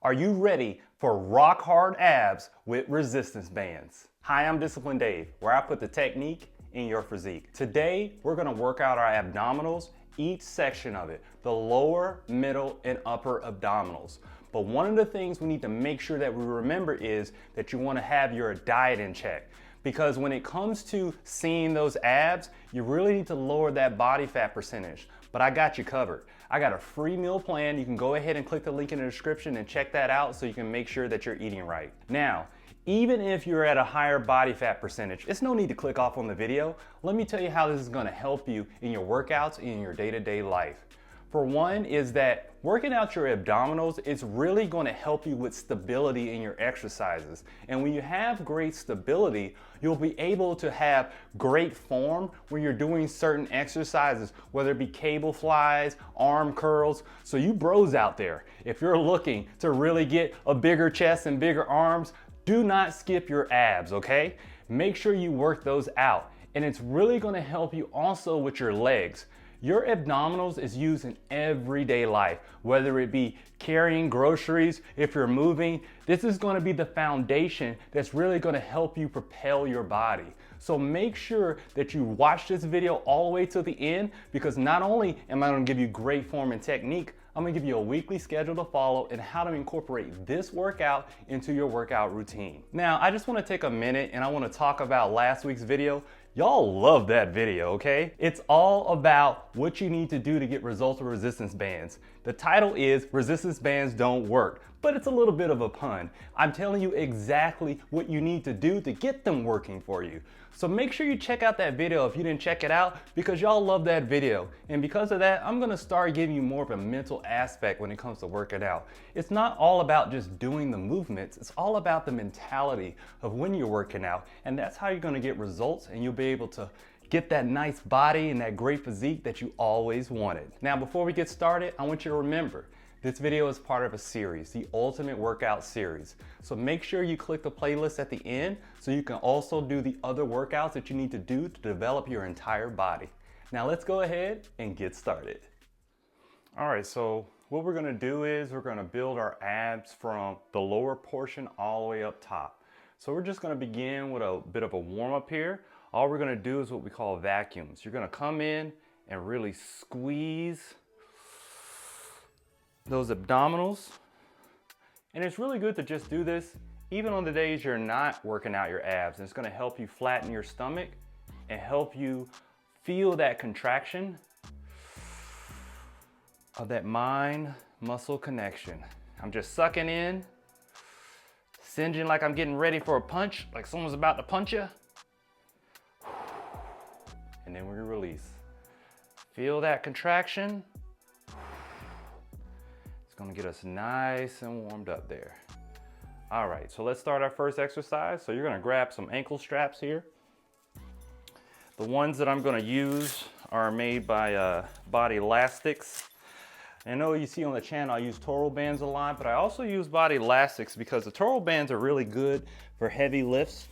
Are you ready for rock hard abs with resistance bands? Hi, I'm Disciplined Dave, where I put the technique in your physique. Today, we're gonna work out our abdominals, each section of it, the lower, middle, and upper abdominals. But one of the things we need to make sure that we remember is that you wanna have your diet in check. Because when it comes to seeing those abs, you really need to lower that body fat percentage. But I got you covered. I got a free meal plan. You can go ahead and click the link in the description and check that out so you can make sure that you're eating right. Now, even if you're at a higher body fat percentage, it's no need to click off on the video. Let me tell you how this is gonna help you in your workouts and in your day-to-day life. For one is that working out your abdominals is really going to help you with stability in your exercises. And when you have great stability, you'll be able to have great form when you're doing certain exercises, whether it be cable flies, arm curls. So you bros out there, if you're looking to really get a bigger chest and bigger arms, do not skip your abs, okay? Make sure you work those out. And it's really going to help you also with your legs. Your abdominals is used in everyday life, whether it be carrying groceries, if you're moving. This is going to be the foundation that's really going to help you propel your body. So make sure that you watch this video all the way to the end, because not only am I going to give you great form and technique, I'm going to give you a weekly schedule to follow and how to incorporate this workout into your workout routine. Now, I just want to take a minute and I want to talk about last week's video. Y'all love that video, okay? It's all about what you need to do to get results with resistance bands. The title is Resistance Bands Don't Work, but it's a little bit of a pun. I'm telling you exactly what you need to do to get them working for you. So make sure you check out that video if you didn't check it out, because y'all love that video. And because of that, I'm gonna start giving you more of a mental aspect when it comes to working out. It's not all about just doing the movements, it's all about the mentality of when you're working out. And that's how you're gonna get results, and you'll be able to get that nice body and that great physique that you always wanted. Now, before we get started, I want you to remember, this video is part of a series, the Ultimate Workout Series. So make sure you click the playlist at the end so you can also do the other workouts that you need to do to develop your entire body. Now let's go ahead and get started. All right, so what we're gonna do is we're gonna build our abs from the lower portion all the way up top. So we're just gonna begin with a bit of a warm up here. All we're gonna do is what we call vacuums. You're gonna come in and really squeeze those abdominals. And it's really good to just do this even on the days you're not working out your abs. And it's gonna help you flatten your stomach and help you feel that contraction of that mind-muscle connection. I'm just sucking in, singeing like I'm getting ready for a punch, like someone's about to punch you. And then we release. Feel that contraction. Gonna get us nice and warmed up there. All right, so let's start our first exercise. So you're gonna grab some ankle straps here. The ones that I'm gonna use are made by Bodylastics. I know you see on the channel I use Toro bands a lot, but I also use Bodylastics because the Toro bands are really good for heavy lifts.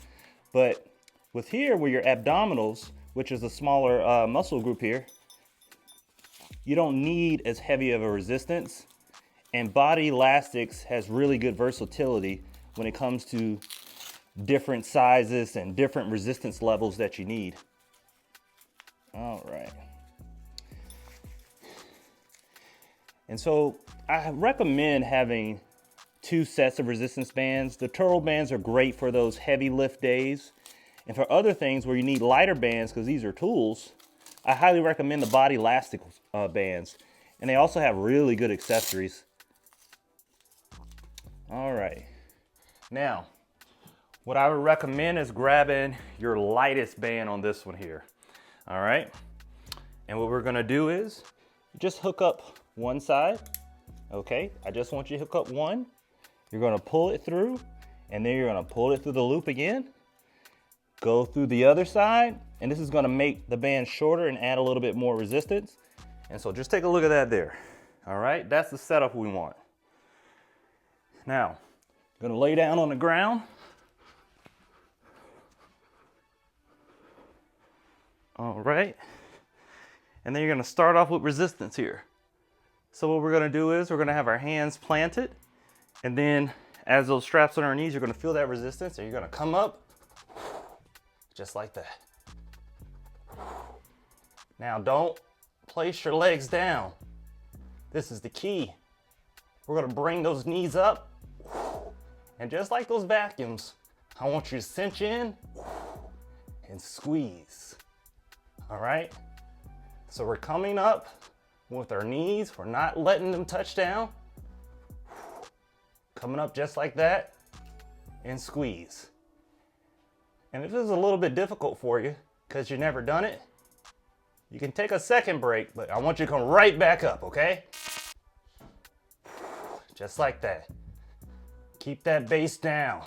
But with here, with your abdominals, which is a smaller muscle group here, you don't need as heavy of a resistance. And Bodylastics has really good versatility when it comes to different sizes and different resistance levels that you need. All right. And so I recommend having 2 sets of resistance bands. The Toro bands are great for those heavy lift days. And for other things where you need lighter bands, because these are tools, I highly recommend the Bodylastics bands. And they also have really good accessories. All right, now, what I would recommend is grabbing your lightest band on this one here, all right? And what we're gonna do is just hook up one side, okay? I just want you to hook up one. You're gonna pull it through, and then you're gonna pull it through the loop again, go through the other side, and this is gonna make the band shorter and add a little bit more resistance. And so just take a look at that there, all right? That's the setup we want. Now, I'm gonna lay down on the ground. All right. And then you're gonna start off with resistance here. So what we're gonna do is we're gonna have our hands planted And then as those straps on our knees, you're gonna feel that resistance and you're gonna come up just like that. Now don't place your legs down. This is the key. We're gonna bring those knees up. And just like those vacuums, I want you to cinch in and squeeze. All right? So we're coming up with our knees. We're not letting them touch down. Coming up just like that and squeeze. And if this is a little bit difficult for you because you've never done it, you can take a second break, but I want you to come right back up, okay? Just like that. Keep that base down.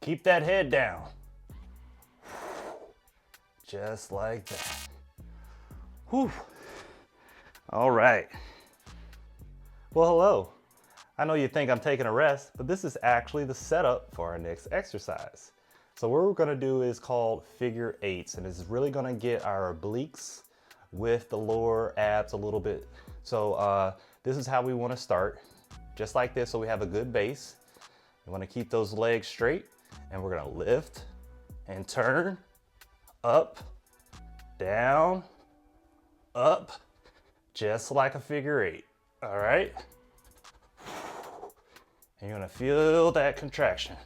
Keep that head down. Just like that. Whew. All right. Well, hello. I know you think I'm taking a rest, but this is actually the setup for our next exercise. So what we're gonna do is called figure eights, and it's really gonna get our obliques with the lower abs a little bit. So this is how we wanna start, just like this, so we have a good base. You wanna keep those legs straight, and we're gonna lift and turn, up, down, up, just like a figure eight, all right? And you're gonna feel that contraction.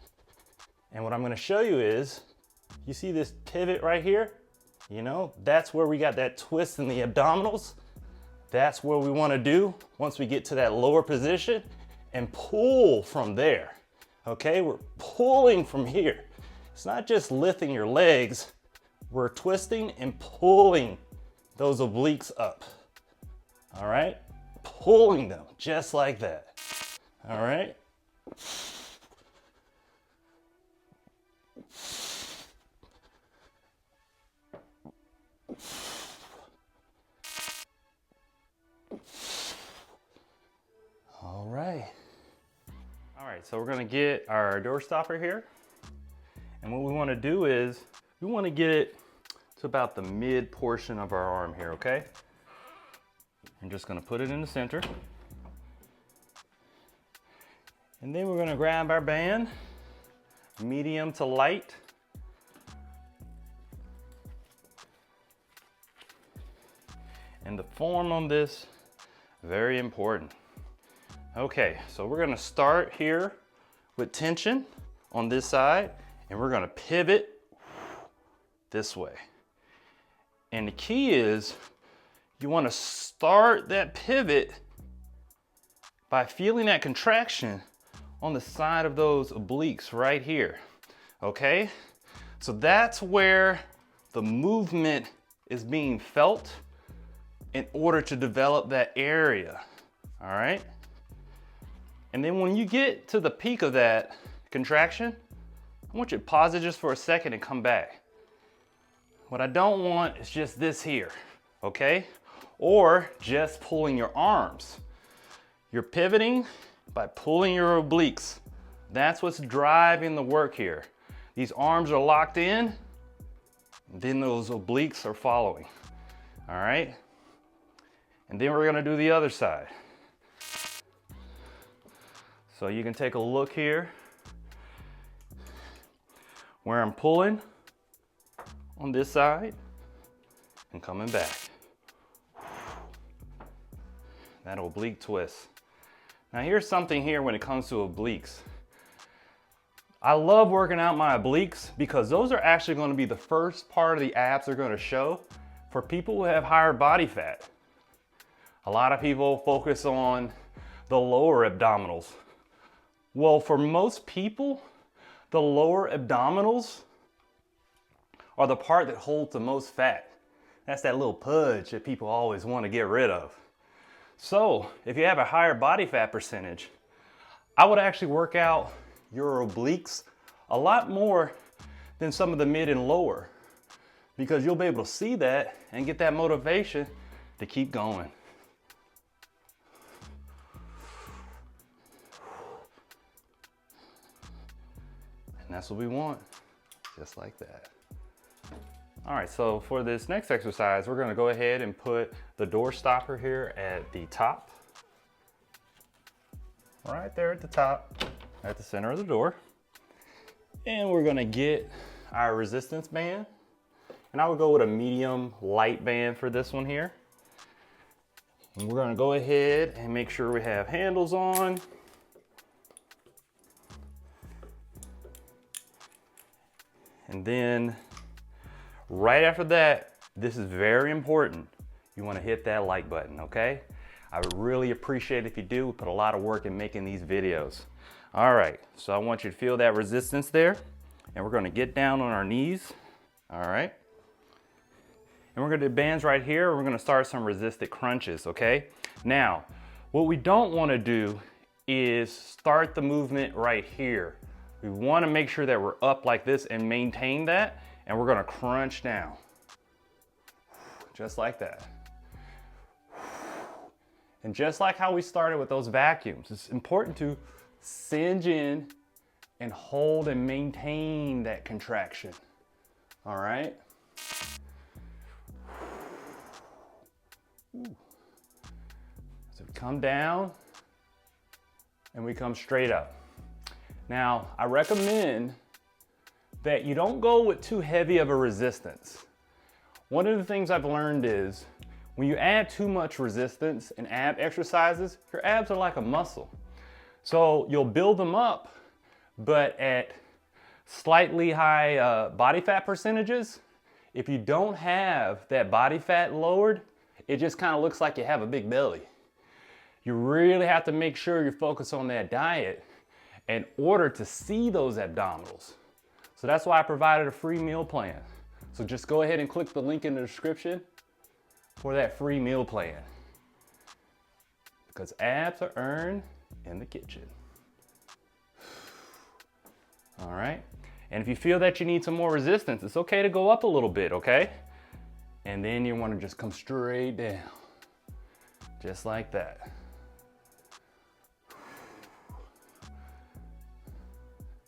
And what I'm gonna show you is, you see this pivot right here? You know, that's where we got that twist in the abdominals. That's where we wanna do once we get to that lower position and pull from there, okay? We're pulling from here. It's not just lifting your legs, we're twisting and pulling those obliques up, all right? Pulling them just like that, all right? All right, so we're gonna get our door stopper here. And what we wanna do is, we wanna get it to about the mid portion of our arm here, okay? I'm just gonna put it in the center. And then we're gonna grab our band, medium to light. And the form on this, very important. Okay, so we're gonna start here with tension on this side, and we're gonna pivot this way. And the key is, you wanna start that pivot by feeling that contraction on the side of those obliques right here, okay? So that's where the movement is being felt in order to develop that area, all right? And then when you get to the peak of that contraction, I want you to pause it just for a second and come back. What I don't want is just this here, okay? Or just pulling your arms. You're pivoting by pulling your obliques. That's what's driving the work here. These arms are locked in, then those obliques are following, all right? And then we're gonna do the other side. So you can take a look here where I'm pulling on this side and coming back. That oblique twist. Now here's something here when it comes to obliques. I love working out my obliques because those are actually going to be the first part of the abs they're going to show for people who have higher body fat. A lot of people focus on the lower abdominals. Well, for most people, the lower abdominals are the part that holds the most fat. That's that little pudge that people always want to get rid of. So if you have a higher body fat percentage, I would actually work out your obliques a lot more than some of the mid and lower, because you'll be able to see that and get that motivation to keep going. And that's what we want, just like that. All right, so for this next exercise, we're gonna go ahead and put the door stopper here at the top right there at the top, at the center of the door. And we're gonna get our resistance band. And I would go with a medium light band for this one here. And we're gonna go ahead and make sure we have handles on. And then right after that, this is very important. You wanna hit that like button, okay? I would really appreciate it if you do. We put a lot of work in making these videos. All right, so I want you to feel that resistance there. And we're gonna get down on our knees, all right? And we're gonna do bands right here. We're gonna start some resisted crunches, okay? Now, what we don't wanna do is start the movement right here. We wanna make sure that we're up like this and maintain that, and we're gonna crunch down. Just like that. And just like how we started with those vacuums, it's important to singe in and hold and maintain that contraction, all right? So we come down and we come straight up. Now, I recommend that you don't go with too heavy of a resistance. One of the things I've learned is when you add too much resistance in ab exercises, your abs are like a muscle. So you'll build them up, but at slightly high body fat percentages. If you don't have that body fat lowered, it just kind of looks like you have a big belly. You really have to make sure you focus on that diet in order to see those abdominals. So that's why I provided a free meal plan. So just go ahead and click the link in the description for that free meal plan. Because abs are earned in the kitchen. All right. And if you feel that you need some more resistance, it's okay to go up a little bit, okay? And then you want to just come straight down. Just like that.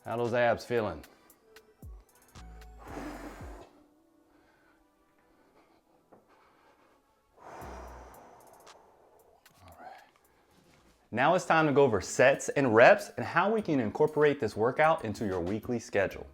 How those abs feeling? Now it's time to go over sets and reps and how we can incorporate this workout into your weekly schedule.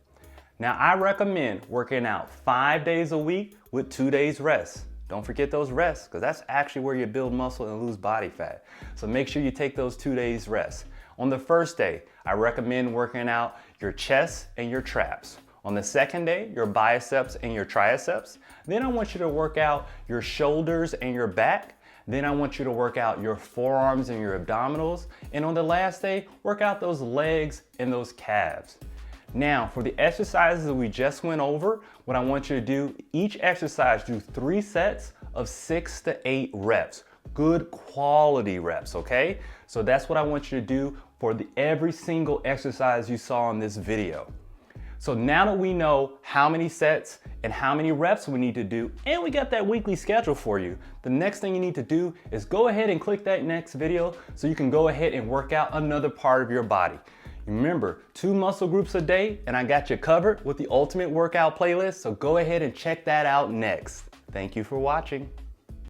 Now I recommend working out 5 days a week with 2 days rest. Don't forget those rests, because that's actually where you build muscle and lose body fat. So make sure you take those 2 days rest. On the first day, I recommend working out your chest and your traps. On the second day, your biceps and your triceps. Then I want you to work out your shoulders and your back. Then I want you to work out your forearms and your abdominals. And on the last day, work out those legs and those calves. Now, for the exercises that we just went over, what I want you to do, each exercise, do 3 sets of 6 to 8 reps. Good quality reps, okay? So that's what I want you to do for every single exercise you saw in this video. So now that we know how many sets and how many reps we need to do, and we got that weekly schedule for you, the next thing you need to do is go ahead and click that next video so you can go ahead and work out another part of your body. Remember, 2 muscle groups a day, and I got you covered with the Ultimate Workout playlist, so go ahead and check that out next. Thank you for watching.